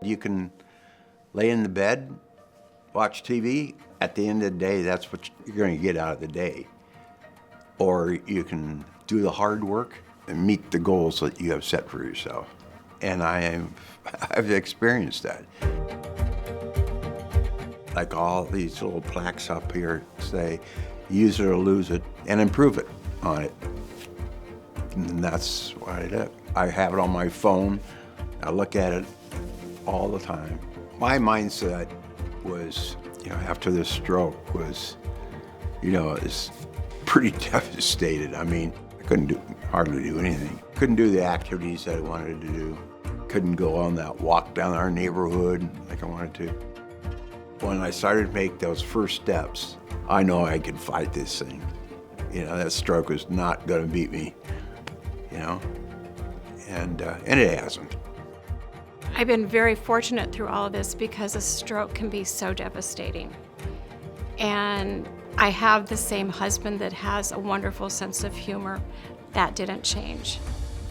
You can lay in the bed, watch TV. At the end of the day, that's what you're going to get out of the day. Or you can do the hard work and meet the goals that you have set for yourself. And I've experienced that. Like all these little plaques up here say, use it or lose it, and improve it on it. And that's what I did. I have it on my phone. I look at it all the time. My mindset was, after this stroke was, is pretty devastated. I mean, I couldn't hardly do anything. Couldn't do the activities that I wanted to do. Couldn't go on that walk down our neighborhood like I wanted to. When I started to make those first steps, I know I could fight this thing. That stroke was not gonna beat me, and it hasn't. I've been very fortunate through all of this because a stroke can be so devastating. And I have the same husband that has a wonderful sense of humor. That didn't change.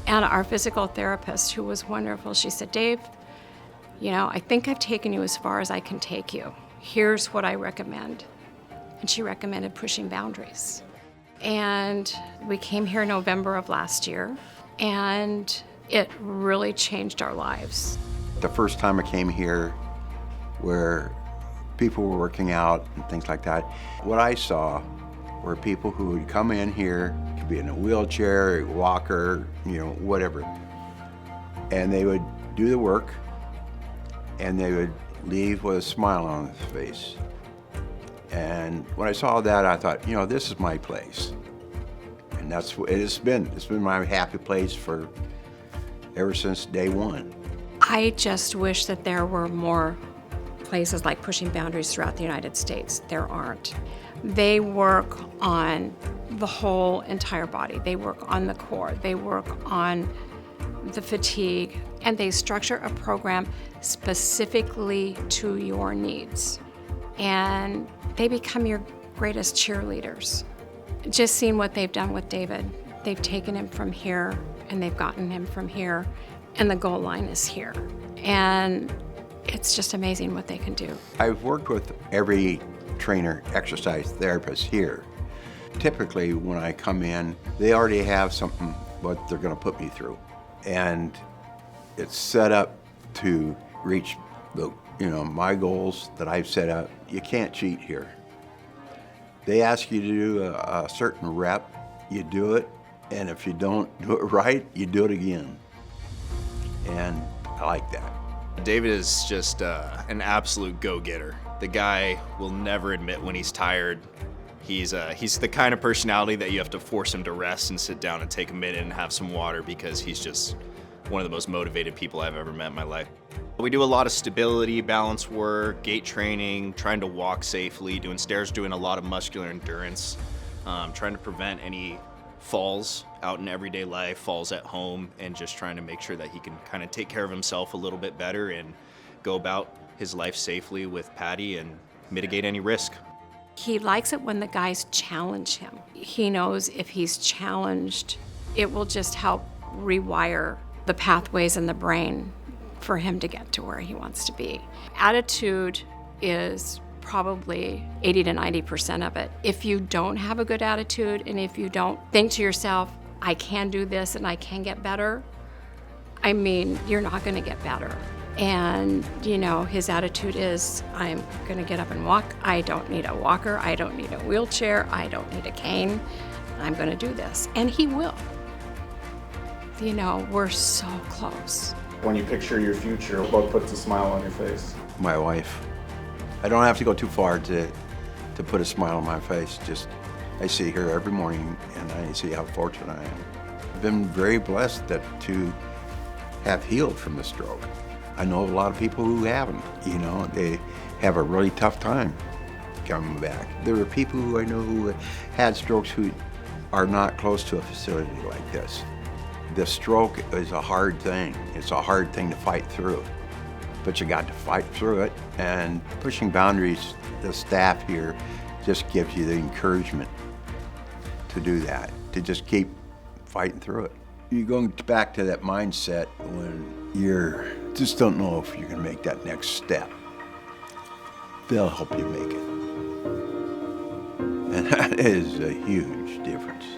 And our physical therapist, who was wonderful, she said, Dave, I think I've taken you as far as I can take you. Here's what I recommend. And she recommended pushing boundaries. And we came here in November of last year, and it really changed our lives. The first time I came here, where people were working out and things like that, what I saw were people who would come in here, could be in a wheelchair, a walker, whatever, and they would do the work, and they would leave with a smile on their face. And when I saw that, I thought, this is my place. And that's what it's been. It's been my happy place ever since day one. I just wish that there were more places like Pushing Boundaries throughout the United States. There aren't. They work on the whole entire body. They work on the core. They work on the fatigue, and they structure a program specifically to your needs. And they become your greatest cheerleaders. Just seeing what they've done with David. They've taken him from here, and they've gotten him from here, and the goal line is here. And it's just amazing what they can do. I've worked with every trainer, exercise therapist here. Typically, when I come in, they already have something what they're going to put me through. And it's set up to reach my goals that I've set out. You can't cheat here. They ask you to do a certain rep, you do it, and if you don't do it right, you do it again. And I like that. David is just an absolute go-getter. The guy will never admit when he's tired. He's the kind of personality that you have to force him to rest and sit down and take a minute and have some water, because he's just one of the most motivated people I've ever met in my life. We do a lot of stability, balance work, gait training, trying to walk safely, doing stairs, doing a lot of muscular endurance, trying to prevent any falls out in everyday life, falls at home, and just trying to make sure that he can kind of take care of himself a little bit better and go about his life safely with Patty and mitigate any risk. He likes it when the guys challenge him. He knows if he's challenged, it will just help rewire the pathways in the brain for him to get to where he wants to be. Attitude is probably 80 to 90% of it. If you don't have a good attitude, and if you don't think to yourself, I can do this and I can get better, you're not gonna get better. And his attitude is, I'm gonna get up and walk. I don't need a walker. I don't need a wheelchair. I don't need a cane. I'm gonna do this. And he will. We're so close. When you picture your future, what puts a smile on your face? My wife. I don't have to go too far to put a smile on my face. Just, I see her every morning, and I see how fortunate I am. I've been very blessed to have healed from the stroke. I know a lot of people who haven't. They have a really tough time coming back. There are people who I know who had strokes who are not close to a facility like this. The stroke is a hard thing. It's a hard thing to fight through, but you got to fight through it. And Pushing Boundaries, the staff here just gives you the encouragement to do that, to just keep fighting through it. You're going back to that mindset when you just don't know if you're going to make that next step. They'll help you make it. And that is a huge difference.